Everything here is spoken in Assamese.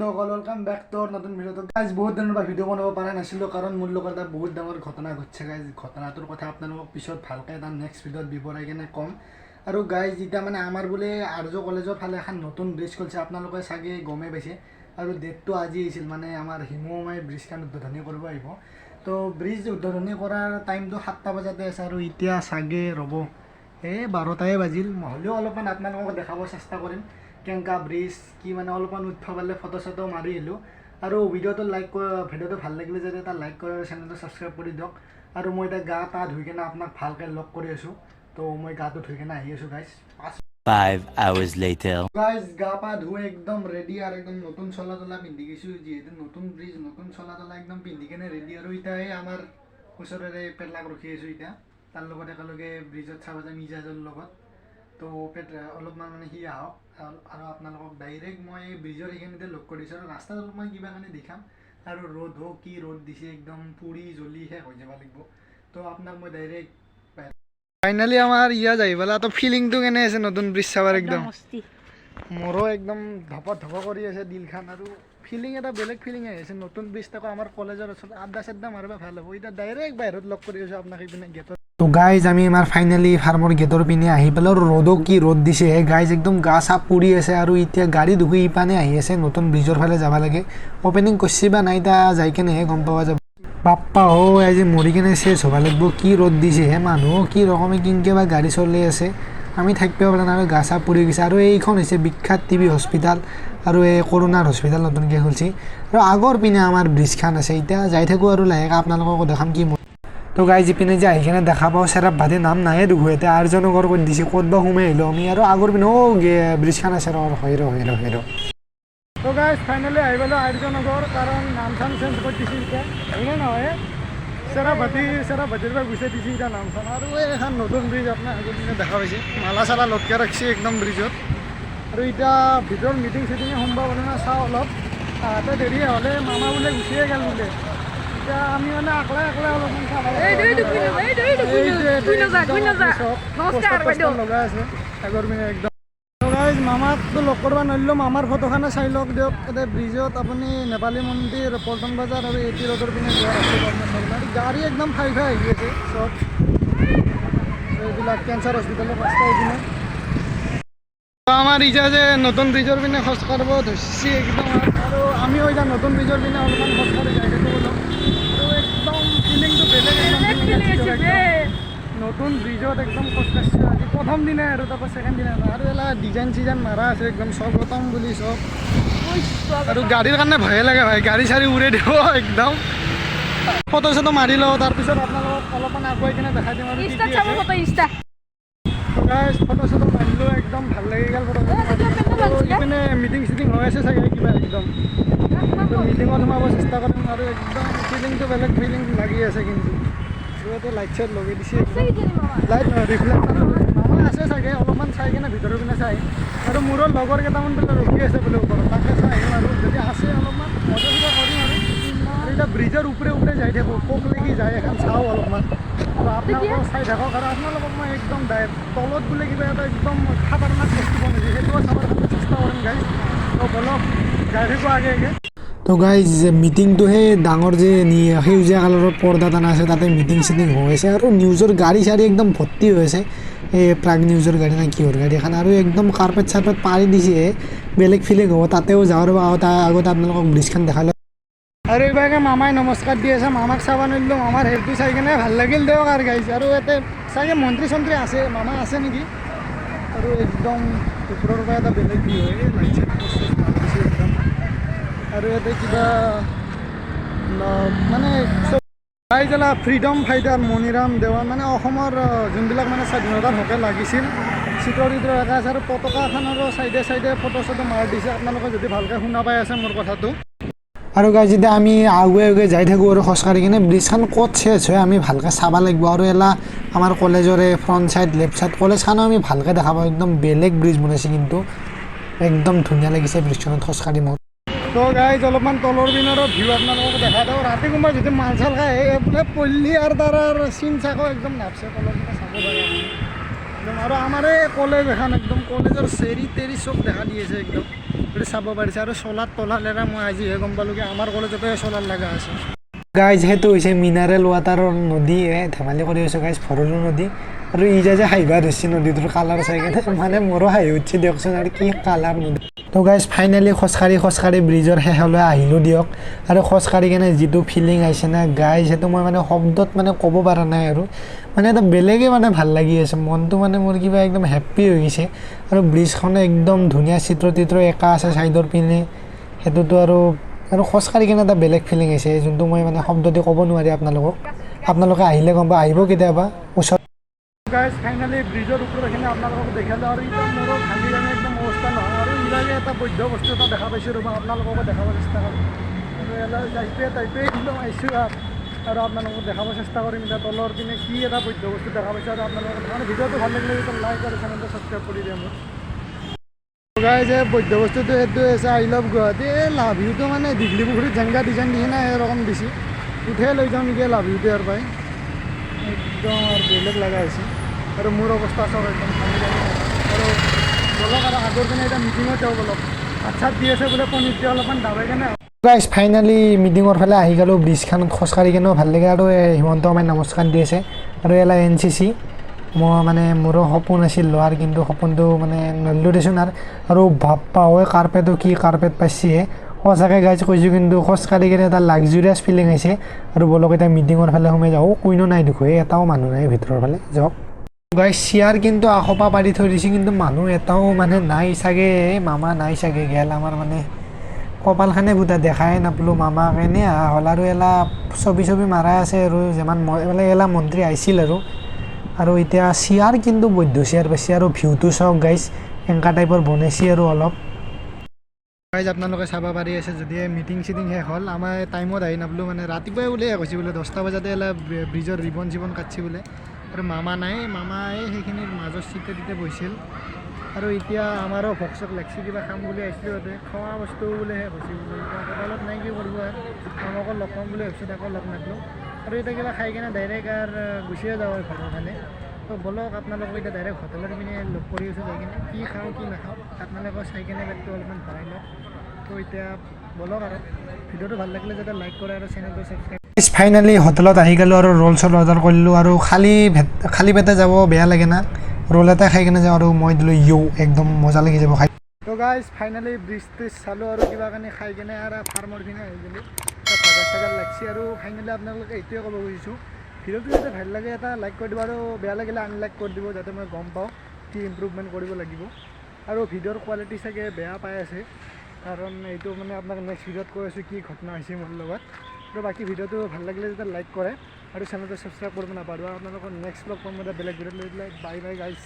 সকল ওয়েলকাম ব্যাক টু নতুন ভিডিওতে গাইজ বহুত দিনৰ পৰা ভিডিঅ' বনাব পৰা নাছিলোঁ কাৰণ মোৰ লগত এটা বহুত ডাঙৰ ঘটনা ঘটিছে গাইজ ঘটনাটোৰ কথা আপোনালোকক পিছত ভালকৈ এটা নেক্সট ভিডিঅ'ত বিৱৰাই কিনে ক'ম আৰু গাইজ যেতিয়া মানে আমাৰ বোলে আৰ্য কলেজৰ ফালে এখন নতুন ব্ৰিজ খুলিছে আপোনালোকে চাগে গমেই পাইছে আৰু ডেটটো আজি আহিছিল মানে আমাৰ হিমুমাই ব্ৰিজখন উদ্বোধনী কৰিব আহিব তো ব্ৰিজ উদ্বোধনী কৰাৰ টাইমটো 7টা বজাতে আছে আৰু এতিয়া চাগে ৰ'ব 12টাই বাজিল হ'লেও অলপমান আপোনালোকক দেখাব চেষ্টা কৰিম কেনেকা ব্ৰিজ কি মানে অলপমান উৎসৱ পালে ফটো চটো মাৰি আহিলোঁ আৰু ভিডিঅ'টো ভিডিঅ'টো ভাল লাগিলে যদি এটা লাইক কৰে চেনেলটো ছাবস্ক্ৰাইব কৰি দিয়ক আৰু মই এতিয়া গা পা ধুই কিনে আপোনাক ভালকৈ লগ কৰি আছোঁ তো মই গাটো ধুই কিনে আহি আছোঁ গাইজ 5 hours later গাইজ গা পা ধুই একদম ৰেডি আৰু একদম নতুন চলা তলা পিন্ধি গৈছোঁ যিহেতু নতুন ব্ৰিজ নতুন চলা তলা একদম পিন্ধি কিনে ৰেডি আৰু এতিয়া আমাৰ ওচৰৰে পেটলাক ৰখি আছোঁ এতিয়া তাৰ লগত একেলগে ব্ৰিজত চাব যাম ইজাজৰ লগত তো অলপমান মানে সি আহক আৰু আপোনালোকক ডাইৰেক্ট মই ব্ৰিজৰ এইখিনিতে লগ কৰিছোঁ আৰু ৰাস্তাত অলপমান কিবা কাৰণে দেখাম আৰু ৰ'দ হওক কি ৰ'দ দিছে একদম পুৰি জ্বলি শেষ হৈ যাব লাগিব তো আপোনাক মই ডাইৰেক্ট ফাইনেলি আমাৰ ইয়া যাই পেলাই তো ফিলিংটো কেনে আছে নতুন ব্ৰিজ চাবৰ একদম মোৰো একদম ধপত ধপ কৰি আছে দিলখান আৰু ফিলিং এটা বেলেগ ফিলিং আহি আছে নতুন ব্ৰিজ আকৌ আমাৰ কলেজৰ ওচৰত আড্ডা চাড্ডা মাৰিব ভাল হ'ব এতিয়া ডাইৰেক্ট বাহিৰত লগ কৰি আছোঁ আপোনাক এইপিনে গেটত তো গাইজ আমি আমাৰ ফাইনেলি ফাৰ্মৰ গেটৰ পিনে আহি পেলাই ৰ'দো কি ৰ'দ দিছে গাইজ একদম গা চাপ পুৰি আছে আৰু এতিয়া গাড়ী ধুই ইপানে আহি আছে নতুন ব্ৰিজৰ ফালে যাব লাগে অপেনিং কৰিছে বা নাই তা যাই কেনেহে গম পোৱা যাব বাপ্পা আজি মৰি কিনে চেচ হ'ব লাগিব কি ৰ'দ দিছে মানুহ কি ৰকমে কিনকে বা গাড়ী চলি আছে আমি থাকিব পৰা নাই আৰু গা চাপ পুৰি গৈছে আৰু এইখন হৈছে বিখ্যাত টিবি হস্পিটেল আৰু এই কৰোণাৰ হস্পিটেল নতুনকৈ খুলিছে আৰু আগৰ পিনে আমাৰ ব্ৰিজখন আছে এতিয়া যাই থাকোঁ আৰু লাহেকৈ আপোনালোকক দেখাম কি তো গাইজ ইপিনে যে আহি কিনে দেখা পাওঁ চেৰাপ ভাটি নাম নাহে দেখোঁ এতিয়া আৰ্যনগৰ কৰি দিছে ক'ত বা সোমাই আহিলোঁ আমি আৰু আগৰ পিনে ব্ৰিজখন আছে ৰ তো গাইজ ফাইনেলি আহি পালোঁ আৰ্যনগৰ কাৰণ নাম চাম চেঞ্জ কৰি দিছে এতিয়া হয়নে নহয় চেৰাপ ভাটিৰ পৰা গুচাই দিছে এতিয়া নাম চাম আৰু এখন নতুন ব্ৰিজ আপোনাৰ আগৰ পিনে দেখা পাইছে মালা চালা লটকাই ৰাখিছে একদম ব্ৰিজত আৰু এতিয়া ভিতৰত মিটিং চিটিঙে সম্ভাৱনা চাওঁ অলপ তাহাঁতে দেৰি হ'লে মামা বোলে গুচিয়ে গ'ল বোলে এতিয়া আমি মানে একলাই অলপমান লগাই আছে আগৰ পিনে একদম মামাকতো লগ কৰিব নোৱাৰিলোঁ মামাৰ ফটোখনে চাই লওক দিয়ক এতিয়া ব্ৰিজত আপুনি নেপালী মন্দিৰ পল্টন বজাৰ আৰু এটি ৰোডৰ পিনে যোৱা ৰাস্তা গাড়ী একদম ফাই আহি আছে চব এইবিলাক কেঞ্চাৰ হস্পিটেলৰ ৰাস্তা এইপিনে আমাৰ ইজা যে নতুন ব্ৰিজৰ পিনে খোজ কাঢ়িব ধৰিছে একদম আৰু আমিও এতিয়া নতুন ব্ৰিজৰ পিনে অলপমান খোজ কাঢ়ি যাই থাকোঁ বোলো আৰু একদম ফিলিংটো বেলেগ নতুন ব্ৰিজত একদম খোজ কাঢ়িছোঁ আজি প্ৰথম দিনাই আৰু তাৰপৰা ছেকেণ্ড দিনা আৰু এলা ডিজাইন চিজাইন মাৰা আছে একদম চব ৰতম বুলি চব আৰু গাড়ীৰ কাৰণে ভয়ে লাগে ভাই গাড়ী চাড়ী উৰে দিব একদম ফটো চটো মাৰি লওঁ তাৰপিছত আপোনালোকক অলপমান আগুৱাই কিনে দেখাই দিম আৰু ফটো চটো মাৰিলোঁ একদম ভাল লাগি গ'ল ফটো ইপিনে মিটিং চিটিং হৈ আছে চাগে কিবা একদম মিটিঙত সোমাব চেষ্টা কৰিম আৰু একদম ফিলিংটো বেলেগ ফিলিং লাগি আছে কিন্তু লাইট চাইট লগাই দিছে লাইট ৰিফ্লেক্টাৰ মামা আছে চাগে অলপমান চাই কিনে ভিতৰৰ পিনে চাই আৰু মোৰো লগৰ কেইটামান বোলে ৰখি আছে বোলে ওপৰত তাকে চাই আহিম আৰু যদি আছে অলপমান মজা চজা কৰিম আৰু এতিয়া ব্ৰিজৰ ওপৰে যাই থাকোঁ কোক লাগি যায় এখন চাওঁ অলপমান আৰু আপোনালোকক চাই থাকক আৰু আপোনালোকক মই একদম তলত বোলে কিবা এটা একদম খাতাৰনাক বস্তু বনাইছে সেইটোও চাবৰ কাৰণে চেষ্টা কৰিম গাইজ তো বলক যাই থাকোঁ আগে তো গাইজ মিটিংটো সেই ডাঙৰ যে সেউজীয়া কালাৰৰ পৰ্দা টানা আছে তাতে মিটিং চিটিং হৈ আছে আৰু নিউজৰ গাড়ী চাড়ী একদম ভৰ্তি হৈ আছে এই প্ৰাগ নিউজৰ গাড়ী নে কিহৰ গাড়ী এখন আৰু একদম কাৰ্পেট চাৰ্পেট পাৰি দিছে বেলেগ ফিলিং হ'ব তাতেও যাওঁ তাৰ আগতে আপোনালোকক ব্ৰিজখন দেখালে আৰু এইভাগে মামাই নমস্কাৰ দি আছে মামাক চাব নোৱাৰিলোঁ মামাৰ হেল্পটো চাই কিনে ভাল লাগিল দিয়ক আৰু গাইজ আৰু ইয়াতে চাগে মন্ত্ৰী চন্ত্ৰী আছে মামা আছে নেকি আৰু একদম ওপৰৰ পৰা এটা বেলেগ ভিউ হয় লাইট চাইট দিছে একদম আৰু ইয়াতে কিবা মানে ৰাইজলা ফ্ৰীডম ফাইটাৰ মণিৰাম দেৱান মানে অসমৰ যোনবিলাক মানে স্বাধীনতাৰ হকে লাগিছিল চিত্ৰ একা আছে আৰু পতাকাখনৰো চাইডে ফটো চটো মাৰি দিছে আপোনালোকে যদি ভালকৈ শুনা পাই আছে মোৰ কথাটো আৰু গাইজ যেতিয়া আমি আগুৱাই যাই থাকোঁ আৰু খোজকাঢ়ি কিনে ব্ৰিজখন ক'ত চেঞ্জ হয় আমি ভালকৈ চাব লাগিব আৰু এলা আমাৰ কলেজৰে ফ্ৰণ্ট চাইড লেফ্ট চাইড কলেজখনো আমি ভালকৈ দেখা পাওঁ একদম বেলেগ ব্ৰিজ বনাইছে কিন্তু একদম ধুনীয়া লাগিছে ব্ৰিজখনত খোজকাঢ়ি মোৰ তো গাইজ অলপমান তলৰ পিনৰো ভিউ আপোনালোকক দেখা দিওঁ ৰাতি কোনোবা যদি মাল চাল খাই বোলে পল্লী আৰু তাৰ চিন চাকো একদম নাপছে তলৰ পিনে চাব পাৰে একদম আৰু আমাৰ এই কলেজ এখন একদম কলেজৰ চেৰি তেৰি চব দেখা দি আছে একদম সেইটো চাব পাৰিছে। আৰু চ'লাৰ তলালেৰা মই আজিহে গম পালোঁ কি আমাৰ কলেজতে চ'লাৰ লগা আছে। গাইজ সেইটো হৈছে মিনাৰেল ৱাটাৰৰ নদী, ধেমালি কৰি আছোঁ গাইজ, ভৰলু নদী। আৰু ই যে হাঁহিবা ধৰিছে নদীটোৰ কালাৰ চাই কিনে, মানে মোৰো হাঁহি উঠিছে দিয়কচোন, আৰু কি কালাৰ নদী। তো গাইজ ফাইনেলি খোজকাঢ়ি ব্ৰিজৰ শেষলৈ আহিলোঁ দিয়ক। আৰু খোজকাঢ়ি কিনে যিটো ফিলিং আহিছে না গাইজ, সেইটো মই মানে শব্দত মানে ক'ব পৰা নাই আৰু। মানে এটা বেলেগে মানে ভাল লাগি আছে, মনটো মানে মোৰ কিবা একদম হেপ্পী হৈ গৈছে। আৰু ব্ৰিজখনে একদম ধুনীয়া চিত্ৰ একা আছে ছাইডৰ পিনে, সেইটোতো আৰু খোজকাঢ়ি কিনে এটা বেলেগ ফিলিং আহিছে, যোনটো মই মানে শব্দ দি ক'ব নোৱাৰি আপোনালোকক। আপোনালোকে আহিলে গম পাব, আহিব কেতিয়াবা ওচৰত। গাইজ ফাইনেলি ব্ৰিজৰ ওপৰত এইখিনি আপোনালোকক দেখালোঁ, আৰু এতিয়া মোৰো ভাঙি কাৰণে একদম অৱস্থা নহয়। আৰু ইভাগে এটা বৈধ বস্তু এটা দেখা পাইছোঁ, ৰ'বা আপোনালোককো দেখাব চেষ্টা কৰিম। আৰু এলা টাইপে একদম আহিছোঁ আৰু আপোনালোকক দেখাব চেষ্টা কৰিম। এতিয়া তলৰ পিনে কি এটা বৈধ বস্তু দেখা পাইছোঁ, আৰু আপোনালোকক মানে ভিডিঅ'টো ভাল লাগিলে লাইক আৰু চেনেলটো ছাবস্ক্ৰাইব কৰি দিয়ে মোক। গাইজ এই বৈধ বস্তুটো সেইটো হৈছে আই লাভ গুৱাহাটী। এই লাভ ইউটো মানে দীঘলী পুখুৰীত যেনেকুৱা ডিজাইন দিছে না এৰকম দিছে, উঠে লৈ যাওঁ নেকি লাভ ইউটো ইয়াৰ পৰাই, একদম আৰু বেলেগ লগা হৈছে। আৰু মোৰ অৱস্থা চব একদম ভাঙি যায়। আৰু বলক আৰু আগৰ পিনে এতিয়া মিটিঙত যাওঁ বলক, ভাত চাত দি আছে বোলে, পনীৰ দি অলপমান দাবাই কেনে। গাইজ ফাইনেলি মিটিঙৰ ফালে আহি গ'লোঁ, ব্ৰিজখনত খোজকাঢ়ি কেনেও ভাল লাগে। আৰু হিমন্ত মামাই নমস্কাৰ দি আছে, আৰু এলা NCC মই মানে মোৰো সপোন আছিল লোৱাৰ, কিন্তু সপোনটো মানে নললোঁ দেচোন। আৰু বাপ্পা ঐ কাৰ্পেটো কি কাৰ্পেট পাইছেহে সঁচাকৈ গাইজ কৈছোঁ, কিন্তু খোজকাঢ়ি কিনে এটা লাক্সাৰিয়াছ ফিলিং আহিছে। আৰু বলক এতিয়া মিটিঙৰ ফালে সোমাই যাওঁ। কুইনো নাই দেখোঁ, এটাও মানুহ নাই ভিতৰৰ ফালে, যাওক। গাইজ চেয়াৰ কিন্তু আখপা পাৰি থৈ দিছে, কিন্তু মানুহ এটাও মানে নাই চাগে, মামা নাই চাগে গেল আমাৰ মানে কপালখানে বুটা দেখাই নাপালোঁ মামাক, এনেই অহা হ'ল। আৰু এলা ছবি মাৰাই আছে, আৰু যিমান মানে এলা মন্ত্ৰী আহিছিল আৰু এতিয়া চেয়াৰ কিন্তু বৈধ্য চেয়াৰ পাইছে। আৰু ভিউটো চাওক গাইজ, এনেকুৱা টাইপৰ বনাইছে আৰু অলপ। গাইজ আপোনালোকে চাব পাৰি আছে যদি মিটিং চিটিং শেষ হ'ল, আমাৰ টাইমত আহি নাপালোঁ, মানে ৰাতিপুৱাই বোলে শেষ হৈছে বোলে, 10টা বজাতে এলা ব্ৰিজৰ ৰিবন চিবন কাটছে বোলে। আৰু মামা নাই, মামা এই সেইখিনিৰ মাজৰ চিটে বহিছিল। আৰু এতিয়া আমাৰো ভোক চোক লাগিছে, কিবা খাম বুলি আহিছিলোঁ, ইয়াতে খোৱা বস্তু বোলে শেষ হৈছে বোলে। এতিয়া কপালত নাই কি কৰিব, আৰু মামাকো লগ পাম বুলি ভাবিছোঁ, তাকো লগ নাপালোঁ। আৰু এতিয়া কিবা খাই কিনে ডাইৰেক্ট আৰু গুচিয়ে যাওঁ ঘৰৰ ফালে। তো বলক আপোনালোকক এতিয়া ডাইৰেক্ট হোটেলৰ পিনে লগ কৰি আছোঁ, যাই কিনে কি খাওঁ কি নাখাওঁ আপোনালোকক চাই কিনে পেটটো অলপমান ভৰাই লওক। তো এতিয়া বলক, আৰু ভিডিঅ'টো ভাল লাগিলে যাতে লাইক কৰে আৰু চেনেলটো ছাবস্ক্ৰাইব। ফাইনেলি হোটেলত আহি গ'লোঁ, আৰু ৰোল চোল অৰ্ডাৰ কৰিলোঁ। আৰু খালী পেটে যাব বেয়া লাগে না, ৰোল এটা খাই কিনে যাওঁ। আৰু মই দিলোঁ একদম মজা লাগি যাব খাই। তো গাইজ ফাইনেলি ব্ৰিজ ট্ৰিজ চালোঁ, আৰু কিবা কানি খাই কিনে আৰু ফাৰ্মৰ পিনে আহি গ'লোঁ। ভাগৰ চাগৰ লাগছে, আৰু ফাইনেলি আপোনালোকে এইটোৱে ক'ব খুজিছোঁ, ভিডিঅ'টো যাতে ভাল লাগে এটা লাইক কৰি দিব, আৰু বেয়া লাগিলে আনলাইক কৰি দিব, যাতে মই গম পাওঁ কি ইম্প্ৰুভমেণ্ট কৰিব লাগিব। আৰু ভিডিঅ'ৰ কোৱালিটি চাগে বেয়া পাই আছে, কাৰণ এইটো মানে আপোনাক নেক্সট ভিডিঅ'ত কৈ আছোঁ কি ঘটনা হৈছে মোৰ লগত। তো বাকী ভিডিঅ'টো ভাল লাগিলে যাতে লাইক কৰে আৰু চেনেলটো ছাবস্ক্ৰাইব কৰিব নাপাহৰিব। আপোনালোকৰ নেক্সট ব্লগ পাম বেলেগ ভিডিঅ'ত লৈ পেলাই। Bye bye guys.